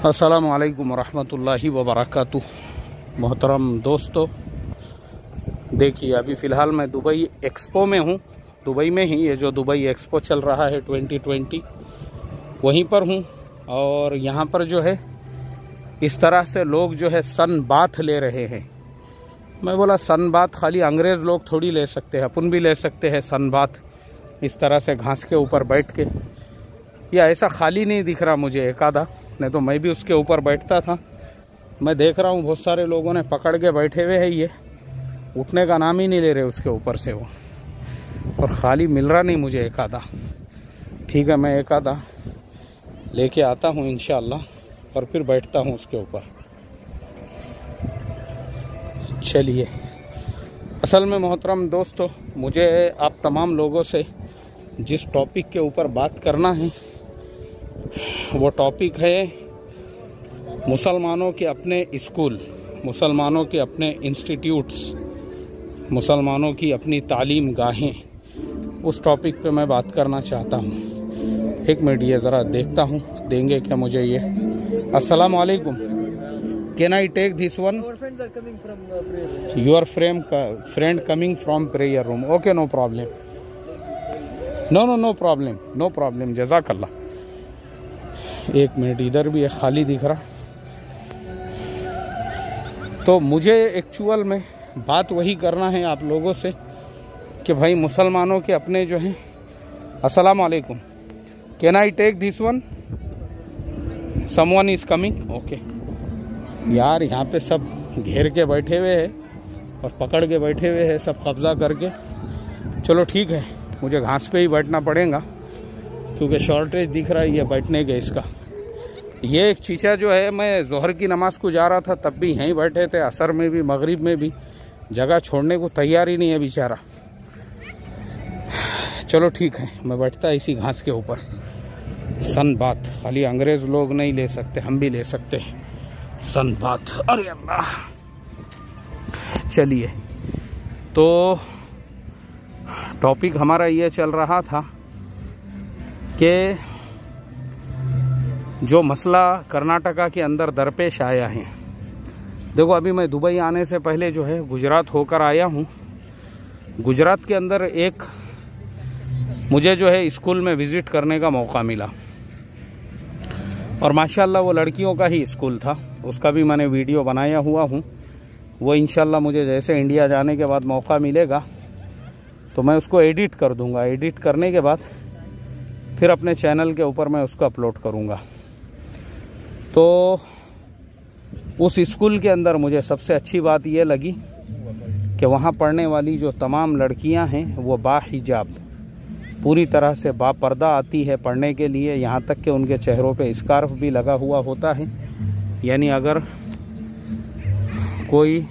अस्सलामु अलैकुम रहमतुल्लाहि व बरकातुहू। मोहतरम दोस्तों, देखिए अभी फ़िलहाल मैं दुबई एक्सपो में हूँ। दुबई में ही ये जो दुबई एक्सपो चल रहा है 2020 वहीं पर हूँ। और यहाँ पर जो है इस तरह से लोग जो है सन बाथ ले रहे हैं। मैं बोला सन बाथ खाली अंग्रेज़ लोग थोड़ी ले सकते हैं, अपन भी ले सकते हैं सन बाथ। इस तरह से घास के ऊपर बैठ के, या ऐसा खाली नहीं दिख रहा मुझे एक आधा, नहीं तो मैं भी उसके ऊपर बैठता था। मैं देख रहा हूँ बहुत सारे लोगों ने पकड़ के बैठे हुए हैं, ये उठने का नाम ही नहीं ले रहे उसके ऊपर से वो, और ख़ाली मिल रहा नहीं मुझे एक आधा। ठीक है, मैं एक आधा लेके आता हूँ इंशाअल्लाह और फिर बैठता हूँ उसके ऊपर। चलिए, असल में मोहतरम दोस्तों, मुझे आप तमाम लोगों से जिस टॉपिक के ऊपर बात करना है वो टॉपिक है मुसलमानों के अपने स्कूल, मुसलमानों के अपने इंस्टीट्यूट्स, मुसलमानों की अपनी तालीम गाहें। उस टॉपिक पे मैं बात करना चाहता हूँ। एक मिनट, ये ज़रा देखता हूँ देंगे क्या मुझे ये। अस्सलाम वालेकुम, can I take this one? Your friend coming from prayer room. Okay, no problem, no problem, no problem, जज़ाकल्लाह। एक मिनट, इधर भी एक खाली दिख रहा। तो मुझे एक्चुअल में बात वही करना है आप लोगों से कि भाई मुसलमानों के अपने जो हैं। अस्सलाम वालेकुम, can I take this one? Someone is coming. Okay यार, यहाँ पे सब घेर के बैठे हुए हैं और पकड़ के बैठे हुए हैं, सब कब्ज़ा करके। चलो ठीक है, मुझे घास पे ही बैठना पड़ेगा क्योंकि शॉर्टेज दिख रहा है ये बैठने के इसका। ये एक चीचा जो है, मैं ज़ोहर की नमाज़ को जा रहा था तब भी यहीं बैठे थे, असर में भी मगरिब में भी, जगह छोड़ने को तैयार ही नहीं है बेचारा। चलो ठीक है, मैं बैठता इसी घास के ऊपर। सन बाथ खाली अंग्रेज़ लोग नहीं ले सकते, हम भी ले सकते हैं सन बाथ। अरे अल्लाह। चलिए, तो टॉपिक हमारा ये चल रहा था कि जो मसला कर्नाटका के अंदर दरपेश आया है। देखो, अभी मैं दुबई आने से पहले जो है गुजरात होकर आया हूँ। गुजरात के अंदर एक मुझे जो है स्कूल में विज़िट करने का मौका मिला और माशाल्लाह वो लड़कियों का ही स्कूल था। उसका भी मैंने वीडियो बनाया हुआ हूँ। वो इंशाल्लाह मुझे जैसे इंडिया जाने के बाद मौका मिलेगा तो मैं उसको एडिट कर दूँगा। एडिट करने के बाद फिर अपने चैनल के ऊपर मैं उसको अपलोड करूँगा। तो उस स्कूल के अंदर मुझे सबसे अच्छी बात ये लगी कि वहाँ पढ़ने वाली जो तमाम लड़कियाँ हैं वो बाहिजाब, पूरी तरह से बापर्दा आती है पढ़ने के लिए। यहाँ तक कि उनके चेहरों पे स्कार्फ भी लगा हुआ होता है। यानी अगर कोई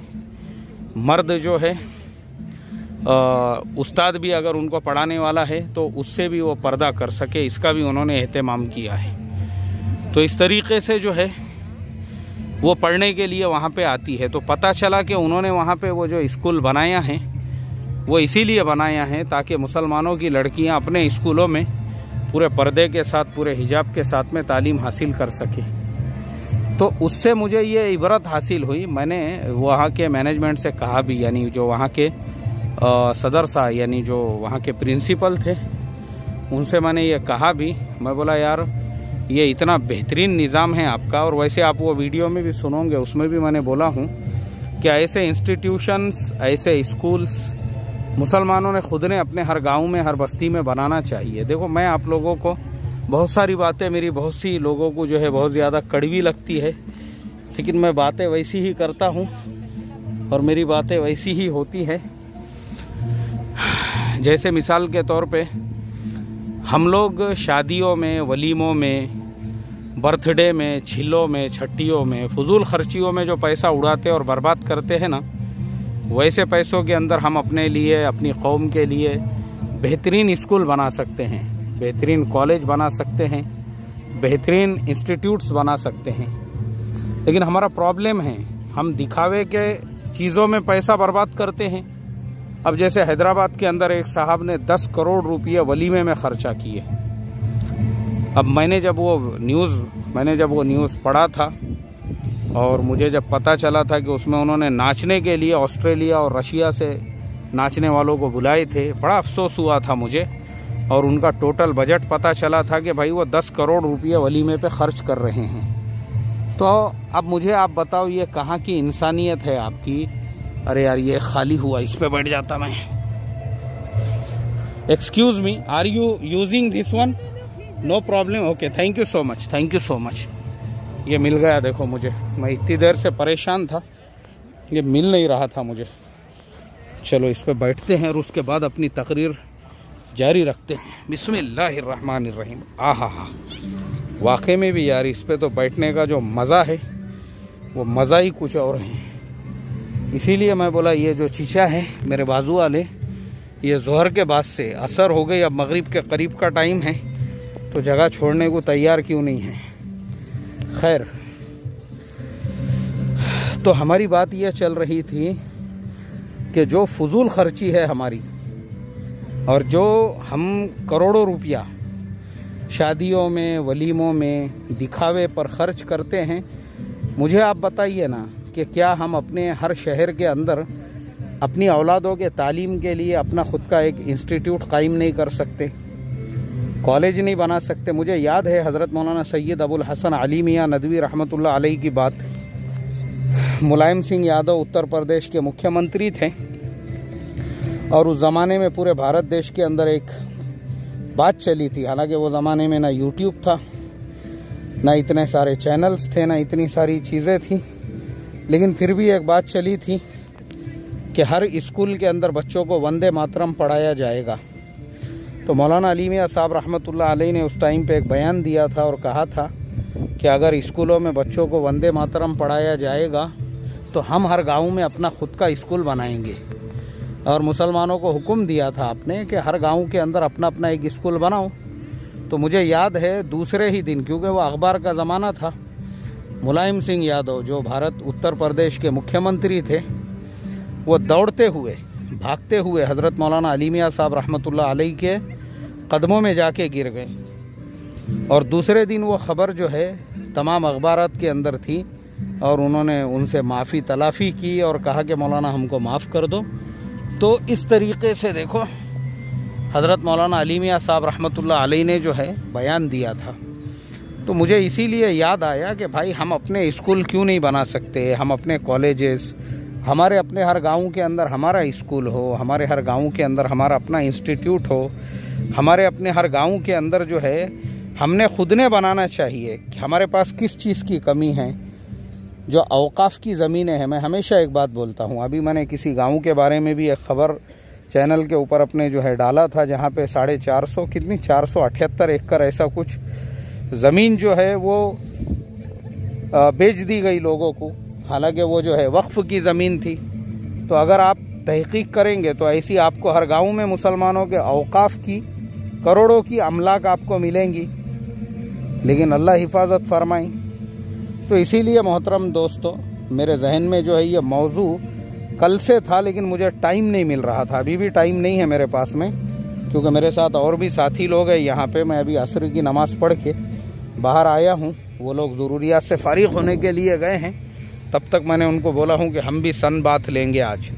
मर्द जो है उस्ताद भी अगर उनको पढ़ाने वाला है तो उससे भी वो पर्दा कर सके, इसका भी उन्होंने एहतमाम किया है। तो इस तरीक़े से जो है वो पढ़ने के लिए वहाँ पे आती है। तो पता चला कि उन्होंने वहाँ पे वो जो स्कूल बनाया है वो इसीलिए बनाया है ताकि मुसलमानों की लड़कियाँ अपने स्कूलों में पूरे पर्दे के साथ, पूरे हिजाब के साथ में तालीम हासिल कर सकें। तो उससे मुझे ये इबरत हासिल हुई। मैंने वहाँ के मैनेजमेंट से कहा भी, यानी जो वहाँ के सदर साहब, यानी जो वहाँ के प्रिंसिपल थे, उनसे मैंने ये कहा भी। मैं बोला यार, ये इतना बेहतरीन निज़ाम है आपका, और वैसे आप वो वीडियो में भी सुनोगे, उसमें भी मैंने बोला हूँ कि ऐसे इंस्टीट्यूशंस, ऐसे स्कूल्स मुसलमानों ने खुद ने अपने हर गांव में, हर बस्ती में बनाना चाहिए। देखो, मैं आप लोगों को बहुत सारी बातें, मेरी बहुत सी लोगों को जो है बहुत ज़्यादा कड़वी लगती है, लेकिन मैं बातें वैसी ही करता हूँ और मेरी बातें वैसी ही होती है। जैसे मिसाल के तौर पे हम लोग शादियों में, वलीमों में, बर्थडे में, छिलों में, छट्टियों में, फजूल खर्चियों में जो पैसा उड़ाते और बर्बाद करते हैं ना, वैसे पैसों के अंदर हम अपने लिए, अपनी कौम के लिए बेहतरीन स्कूल बना सकते हैं, बेहतरीन कॉलेज बना सकते हैं, बेहतरीन इंस्टीट्यूट्स बना सकते हैं। लेकिन हमारा प्रॉब्लम है, हम दिखावे के चीज़ों में पैसा बर्बाद करते हैं। अब जैसे हैदराबाद के अंदर एक साहब ने 10 करोड़ रुपये वलीमे में ख़र्चा किए। अब मैंने जब वो न्यूज़ पढ़ा था और मुझे जब पता चला था कि उसमें उन्होंने नाचने के लिए ऑस्ट्रेलिया और रशिया से नाचने वालों को बुलाए थे, बड़ा अफसोस हुआ था मुझे। और उनका टोटल बजट पता चला था कि भाई वो 10 करोड़ रुपये वलीमे पे खर्च कर रहे हैं। तो अब मुझे आप बताओ ये कहाँ की इंसानियत है आपकी। अरे यार ये खाली हुआ, इस पे बैठ जाता मैं। Excuse me, are you using this one? No problem, okay, thank you so much, thank you so much. ये मिल गया देखो मुझे, मैं इतनी देर से परेशान था, ये मिल नहीं रहा था मुझे। चलो इस पे बैठते हैं और उसके बाद अपनी तकरीर जारी रखते हैं। बिस्मिल्लाहिर्रहमानिर्रहीम। आहा हा, वाकई में भी यार इस पे तो बैठने का जो मज़ा है वो मज़ा ही कुछ और है। इसीलिए मैं बोला ये जो चीचा है मेरे बाजू वाले, ये ज़ोहर के बाद से असर हो गई, अब मगरिब के करीब का टाइम है, तो जगह छोड़ने को तैयार क्यों नहीं है। खैर, तो हमारी बात यह चल रही थी कि जो फजूल खर्ची है हमारी, और जो हम करोड़ों रुपया शादियों में, वलीमों में, दिखावे पर खर्च करते हैं, मुझे आप बताइए ना कि क्या हम अपने हर शहर के अंदर अपनी औलादों के तालीम के लिए अपना ख़ुद का एक इंस्टीट्यूट कायम नहीं कर सकते, कॉलेज नहीं बना सकते। मुझे याद है हज़रत मौलाना सैयद अबुल हसन अली मियाँ नदवी रहमतुल्लाह अलैह की बात। मुलायम सिंह यादव उत्तर प्रदेश के मुख्यमंत्री थे और उस ज़माने में पूरे भारत देश के अंदर एक बात चली थी। हालांकि वो ज़माने में ना यूट्यूब था, ना इतने सारे चैनल्स थे, ना इतनी सारी चीज़ें थी, लेकिन फिर भी एक बात चली थी कि हर स्कूल के अंदर बच्चों को वंदे मातरम पढ़ाया जाएगा। तो मौलाना अली मियाँ साहब रहमतुल्लाह अलैह ने उस टाइम पे एक बयान दिया था और कहा था कि अगर स्कूलों में बच्चों को वंदे मातरम पढ़ाया जाएगा तो हम हर गांव में अपना ख़ुद का स्कूल बनाएंगे। और मुसलमानों को हुक्म दिया था आपने कि हर गांव के अंदर अपना अपना एक स्कूल बनाओ। तो मुझे याद है दूसरे ही दिन, क्योंकि वो अखबार का ज़माना था, मुलायम सिंह यादव जो भारत उत्तर प्रदेश के मुख्यमंत्री थे, वो दौड़ते हुए, भागते हुए हज़रत मौलाना अली मियाँ साहब रहमतुल्लाह अलैह के कदमों में जाके गिर गए। और दूसरे दिन वो ख़बर जो है तमाम अखबारात के अंदर थी और उन्होंने उनसे माफ़ी तलाफ़ी की और कहा कि मौलाना हमको माफ़ कर दो। तो इस तरीके से देखो हज़रत मौलाना अली मियाँ साहब रहमतुल्लाह अलैह ने जो है बयान दिया था। तो मुझे इसीलिए याद आया कि भाई हम अपने स्कूल क्यों नहीं बना सकते, हम अपने कॉलेजेस, हमारे अपने हर गांव के अंदर हमारा स्कूल हो, हमारे हर गांव के अंदर हमारा अपना इंस्टीट्यूट हो, हमारे अपने हर गांव के अंदर जो है हमने खुद ने बनाना चाहिए कि हमारे पास किस चीज़ की कमी है। जो औकाफ की ज़मीनें हैं, मैं हमेशा एक बात बोलता हूँ, अभी मैंने किसी गांव के बारे में भी एक ख़बर चैनल के ऊपर अपने जो है डाला था, जहाँ पे 478 एकड़ ऐसा कुछ ज़मीन जो है वो बेच दी गई लोगों को। हालांकि वो जो है वक्फ़ की ज़मीन थी। तो अगर आप तहकीक करेंगे तो ऐसी आपको हर गांव में मुसलमानों के औकाफ की करोड़ों की अमलाक आपको मिलेंगी, लेकिन अल्लाह हिफाजत फरमाई। तो इसीलिए मोहतरम दोस्तों, मेरे जहन में जो है ये मौजू कल से था, लेकिन मुझे टाइम नहीं मिल रहा था। अभी भी टाइम नहीं है मेरे पास में, क्योंकि मेरे साथ और भी साथी लोग हैं यहाँ पे। मैं अभी असर की नमाज़ पढ़ के बाहर आया हूँ, वो लोग ज़रूरियात से फारिग होने के लिए गए हैं। तब तक मैंने उनको बोला हूँ कि हम भी सन बात लेंगे आज।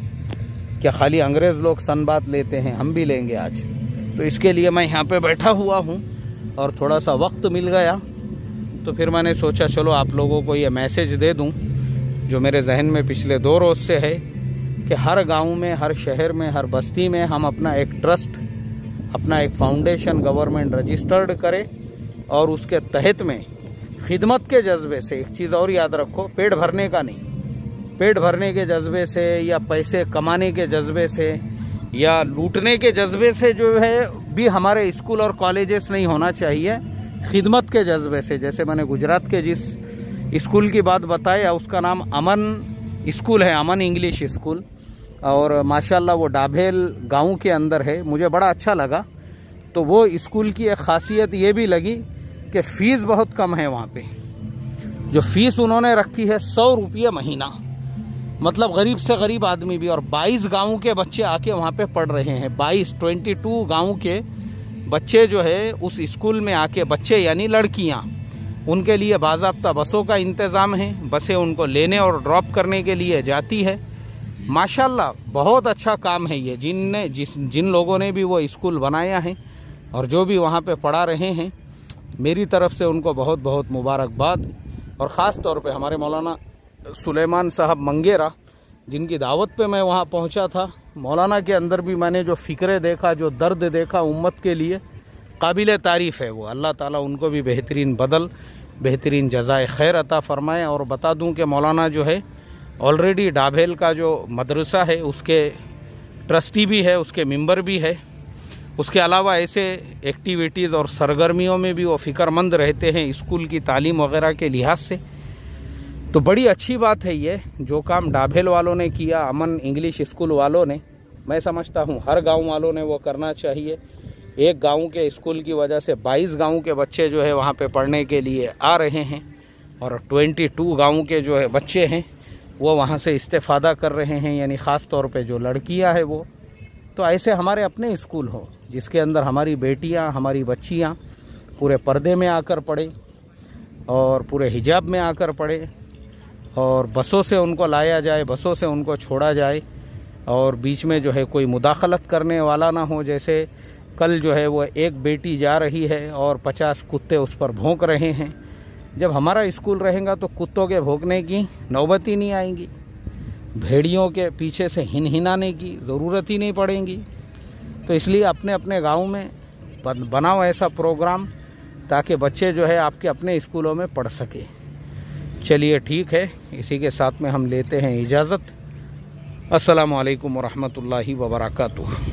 क्या खाली अंग्रेज़ लोग सन बात लेते हैं, हम भी लेंगे आज। तो इसके लिए मैं यहाँ पे बैठा हुआ हूँ और थोड़ा सा वक्त मिल गया, तो फिर मैंने सोचा चलो आप लोगों को ये मैसेज दे दूँ जो मेरे जहन में पिछले 2 रोज़ से है कि हर गांव में, हर शहर में, हर बस्ती में हम अपना एक ट्रस्ट, अपना एक फाउंडेशन गवर्नमेंट रजिस्टर्ड करें और उसके तहत में खिदमत के जज्बे से, एक चीज़ और याद रखो, पेट भरने का नहीं, पेट भरने के जज्बे से या पैसे कमाने के जज्बे से या लूटने के जज्बे से जो है भी हमारे स्कूल और कॉलेजेस नहीं होना चाहिए। खिदमत के जज्बे से, जैसे मैंने गुजरात के जिस स्कूल की बात बताया उसका नाम अमन स्कूल है, अमन इंग्लिश स्कूल, और माशाल्लाह वो डाभेल गांव के अंदर है। मुझे बड़ा अच्छा लगा। तो वो स्कूल की एक ख़ासियत ये भी लगी कि फ़ीस बहुत कम है वहाँ पे। जो फ़ीस उन्होंने रखी है 100 रुपये महीना, मतलब गरीब से गरीब आदमी भी, और 22 गाँव के बच्चे आके वहाँ पे पढ़ रहे हैं। 22 गाँव के बच्चे जो है उस स्कूल में आके, बच्चे यानी लड़कियां, उनके लिए बाज़ाब्ता बसों का इंतज़ाम है। बसें उनको लेने और ड्रॉप करने के लिए जाती है। माशाल्लाह बहुत अच्छा काम है ये। जिन लोगों ने भी वो स्कूल बनाया है और जो भी वहाँ पे पढ़ा रहे हैं, मेरी तरफ से उनको बहुत बहुत मुबारकबाद। और ख़ास तौर पे हमारे मौलाना सुलेमान साहब मंगेरा, जिनकी दावत पे मैं वहाँ पहुँचा था, मौलाना के अंदर भी मैंने जो फ़िक्र देखा, जो दर्द देखा उम्मत के लिए, काबिल तारीफ़ है वो। अल्लाह ताला उनको भी बेहतरीन जज़ाए खैर अता फ़रमाए। और बता दूं कि मौलाना जो है ऑलरेडी डाभेल का जो मदरसा है उसके ट्रस्टी भी है, उसके मेंबर भी है। उसके अलावा ऐसे एक्टिविटीज़ और सरगर्मियों में भी वो फ़िक्रमंद रहते हैं स्कूल की तालीम वगैरह के लिहाज से। तो बड़ी अच्छी बात है ये जो काम डाभेल वालों ने किया, अमन इंग्लिश स्कूल वालों ने। मैं समझता हूँ हर गांव वालों ने वो करना चाहिए। एक गांव के स्कूल की वजह से 22 गांव के बच्चे जो है वहाँ पे पढ़ने के लिए आ रहे हैं और 22 गांव के जो है बच्चे हैं वो वहाँ से इस्तेफ़ादा कर रहे हैं, यानी ख़ास तौर पे जो लड़कियाँ हैं वो। तो ऐसे हमारे अपने स्कूल हो जिसके अंदर हमारी बेटियाँ, हमारी बच्चियाँ पूरे पर्दे में आकर पढ़े और पूरे हिजाब में आकर पढ़े और बसों से उनको लाया जाए, बसों से उनको छोड़ा जाए और बीच में जो है कोई मुदाखलत करने वाला ना हो। जैसे कल जो है वो एक बेटी जा रही है और 50 कुत्ते उस पर भौंक रहे हैं। जब हमारा स्कूल रहेगा तो कुत्तों के भौंकने की नौबत ही नहीं आएगी, भेड़ियों के पीछे से हिनहिनाने की ज़रूरत ही नहीं पड़ेगी। तो इसलिए अपने अपने गाँव में बनाओ ऐसा प्रोग्राम ताकि बच्चे जो है आपके अपने स्कूलों में पढ़ सके। चलिए ठीक है, इसी के साथ में हम लेते हैं इजाज़त। अस्सलामु अलैकुम वरहमतुल्लाहि वबरकातुहू।